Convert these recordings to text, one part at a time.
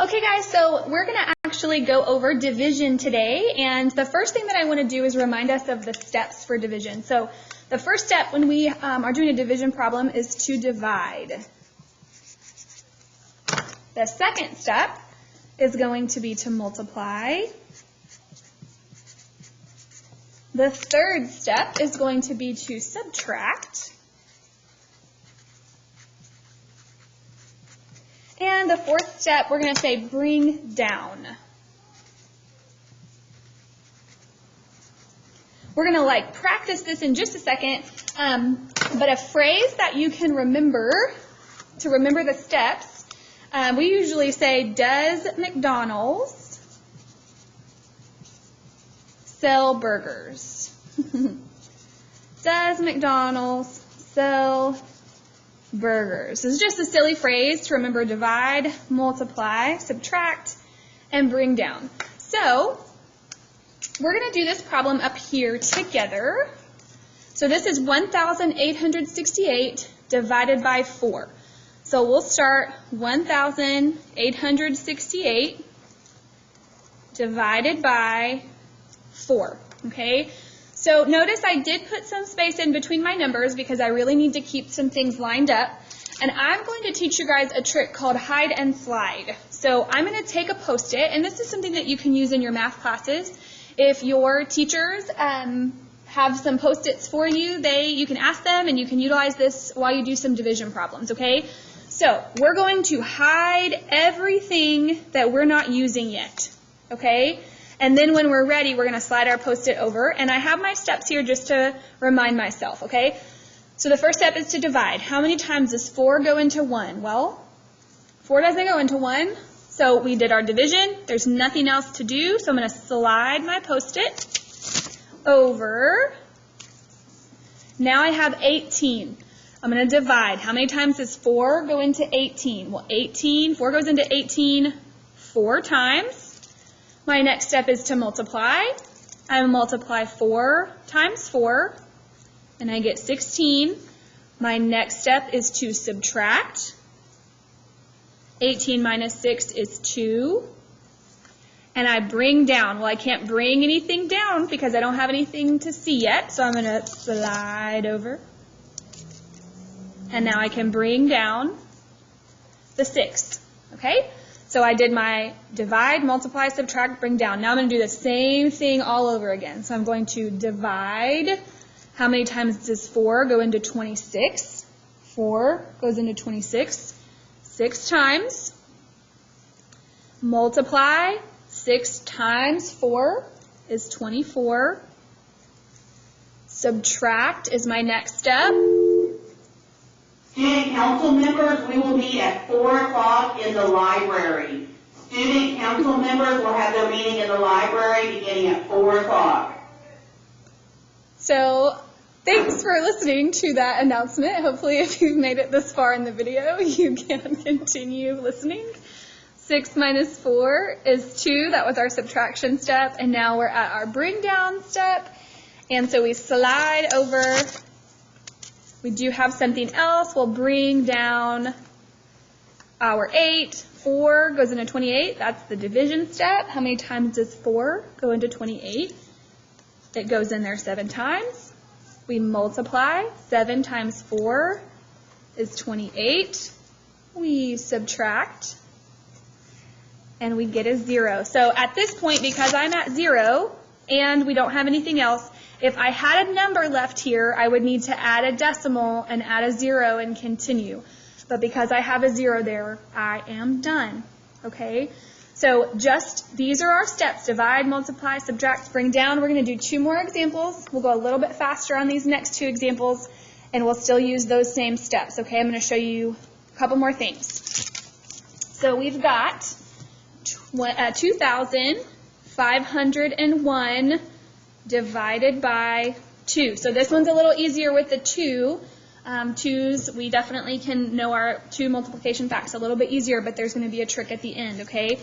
Okay guys, so we're going to actually go over division today, and the first thing that I want to do is remind us of the steps for division. So the first step when we are doing a division problem is to divide. The second step is going to be to multiply. The third step is going to be to subtract. And the fourth step, we're going to say bring down. We're going to practice this in just a second, but a phrase that you can remember, to remember the steps, we usually say, does McDonald's sell burgers? Does McDonald's sell burgers? This is just a silly phrase to remember: divide, multiply, subtract, and bring down. So we're going to do this problem up here together. So this is 1,868 divided by 4. So we'll start 1,868 divided by 4. Okay? So notice I did put some space in between my numbers because I really need to keep some things lined up. And I'm going to teach you guys a trick called hide and slide. So I'm going to take a Post-it, and this is something that you can use in your math classes. If your teachers have some Post-its for you, you can ask them and you can utilize this while you do some division problems, okay? So we're going to hide everything that we're not using yet, okay? And then when we're ready, we're going to slide our Post-it over. And I have my steps here just to remind myself, okay? So the first step is to divide. How many times does 4 go into 1? Well, 4 doesn't go into 1. So we did our division. There's nothing else to do. So I'm going to slide my Post-it over. Now I have 18. I'm going to divide. How many times does 4 go into 18? Well, 4 goes into 18 4 times. My next step is to multiply. I multiply 4 times 4, and I get 16. My next step is to subtract. 18 minus 6 is 2. And I bring down. Well, I can't bring anything down because I don't have anything to see yet, so I'm going to slide over. And now I can bring down the 6. Okay? So I did my divide, multiply, subtract, bring down. Now I'm going to do the same thing all over again. So I'm going to divide. How many times does 4 go into 26? 4 goes into 26 6 times. Multiply. 6 times 4 is 24. Subtract is my next step. Student council members, we will meet at 4 o'clock in the library. Student council members will have their meeting in the library beginning at 4 o'clock. So thanks for listening to that announcement. Hopefully if you've made it this far in the video, you can continue listening. 6 minus 4 is 2. That was our subtraction step. And now we're at our bring down step. And so we slide over. We do have something else. We'll bring down our 8. 4 goes into 28. That's the division step. How many times does 4 go into 28? It goes in there 7 times. We multiply. 7 times 4 is 28. We subtract. And we get a 0. So at this point, because I'm at 0 and we don't have anything else, if I had a number left here, I would need to add a decimal and add a 0 and continue. But because I have a 0 there, I am done. Okay? So these are our steps: divide, multiply, subtract, bring down. We're going to do 2 more examples. We'll go a little bit faster on these next 2 examples, and we'll still use those same steps. Okay? I'm going to show you a couple more things. So we've got 2,501 divided by 2. So this one's a little easier with the 2. 2's, we definitely can know our 2 multiplication facts a little bit easier, but there's going to be a trick at the end, okay?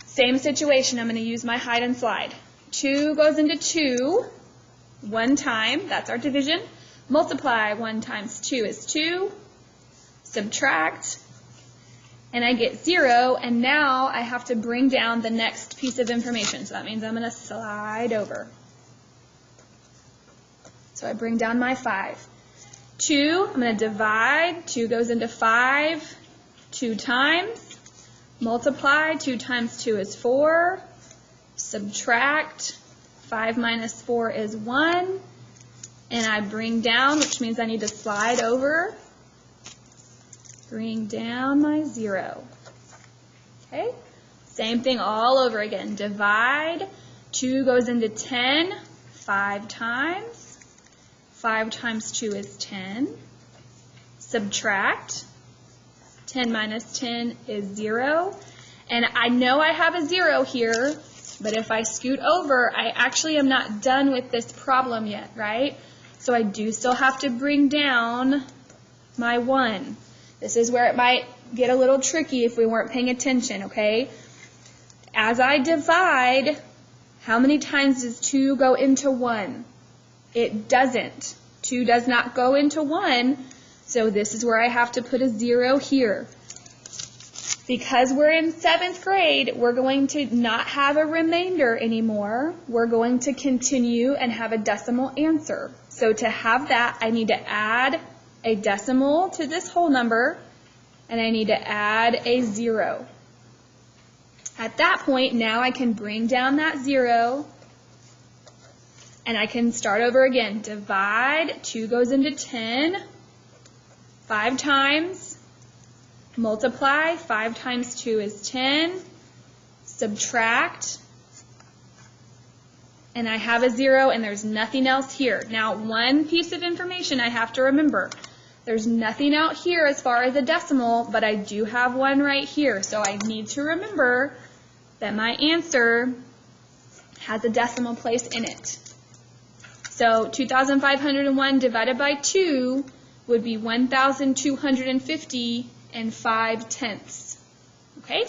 Same situation. I'm going to use my hide and slide. 2 goes into 2 1 time. That's our division. Multiply. 1 times 2 is 2. Subtract. and I get 0, and now I have to bring down the next piece of information. So that means I'm going to slide over. So I bring down my 5. 2, I'm going to divide. 2 goes into 5 2 times. Multiply. 2 times 2 is 4. Subtract. 5 minus 4 is 1. And I bring down, which means I need to slide over. Bring down my 0. Okay? Same thing all over again. Divide. 2 goes into 10 5 times. 5 times 2 is 10. Subtract. 10 minus 10 is 0. And I know I have a 0 here, but if I scoot over, I actually am not done with this problem yet, right? So I do still have to bring down my 1. This is where it might get a little tricky if we weren't paying attention, okay? As I divide, how many times does 2 go into 1? It doesn't. 2 does not go into 1, so this is where I have to put a 0 here. Because we're in 7th grade, we're going to not have a remainder anymore. We're going to continue and have a decimal answer. So to have that, I need to add a decimal to this whole number, and I need to add a 0. At that point, now I can bring down that 0, and I can start over again. Divide. 2 goes into 10 5 times. Multiply. 5 times 2 is 10. Subtract. And I have a 0, and there's nothing else here. Now, one piece of information I have to remember. There's nothing out here as far as a decimal, but I do have 1 right here. So I need to remember that my answer has a decimal place in it. So 2,501 divided by 2 would be 1,250 and 5/10. Okay?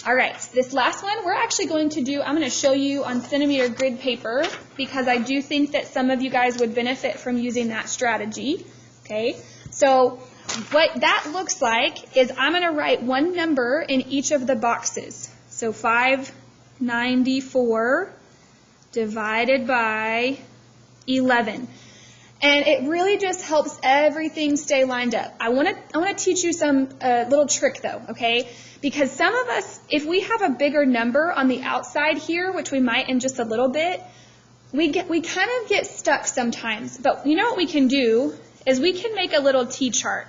All right, this last one we're actually going to do, I'm going to show you on centimeter grid paper because I do think that some of you guys would benefit from using that strategy. Okay? So what that looks like is I'm going to write one number in each of the boxes. So 594 divided by 11. And it really just helps everything stay lined up. I want to teach you some little trick though, okay? Because some of us, if we have a bigger number on the outside here, which we might in just a little bit, we kind of get stuck sometimes. But you know what we can do is we can make a little T-chart.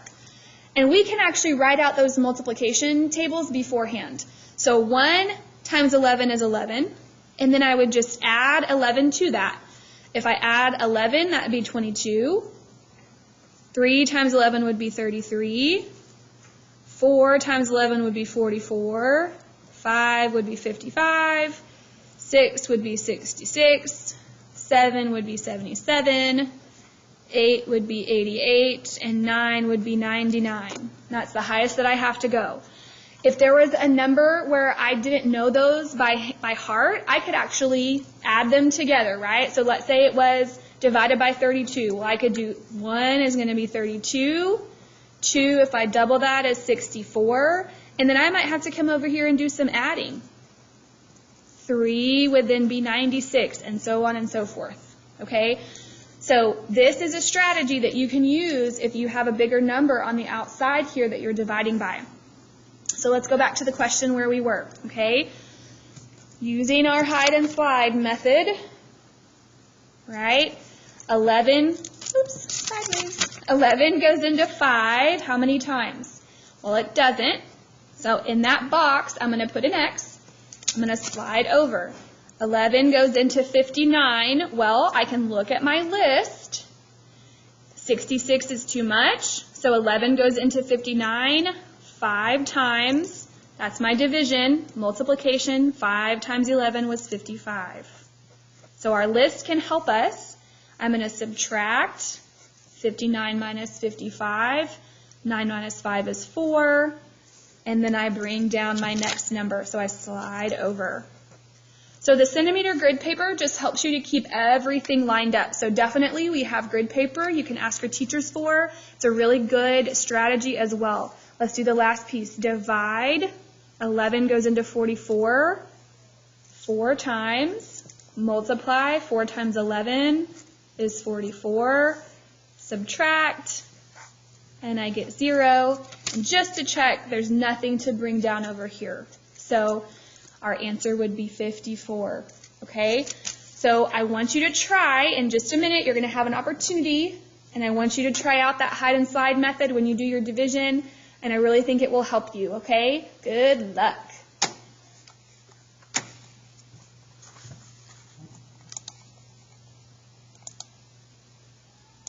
And we can actually write out those multiplication tables beforehand. So 1 times 11 is 11, and then I would just add 11 to that. If I add 11, that would be 22. 3 times 11 would be 33. 4 times 11 would be 44. 5 would be 55. 6 would be 66. 7 would be 77. 8 would be 88. And 9 would be 99. That's the highest that I have to go. If there was a number where I didn't know those by heart, I could actually add them together, right? So let's say it was divided by 32. Well, I could do 1 is going to be 32. 2, if I double that, is 64. And then I might have to come over here and do some adding. 3 would then be 96, and so on and so forth, okay? So this is a strategy that you can use if you have a bigger number on the outside here that you're dividing by. So let's go back to the question where we were, okay? Using our hide and slide method, right? 11 goes into 5 how many times? Well, it doesn't. So in that box, I'm going to put an X. I'm going to slide over. 11 goes into 59. Well, I can look at my list. 66 is too much. So 11 goes into 59 5 times. That's my division. Multiplication. 5 times 11 was 55. So our list can help us. I'm going to subtract 59 minus 55. 9 minus 5 is 4. And then I bring down my next number. So I slide over. So the centimeter grid paper just helps you to keep everything lined up. So definitely we have grid paper you can ask your teachers for. It's a really good strategy as well. Let's do the last piece. Divide. 11 goes into 44 4 times. Multiply. 4 times 11 is 44. Subtract. And I get 0. And just to check, there's nothing to bring down over here. So our answer would be 54. Okay? So I want you to try, in just a minute, you're going to have an opportunity, and I want you to try out that hide and slide method when you do your division, and I really think it will help you, okay? Good luck.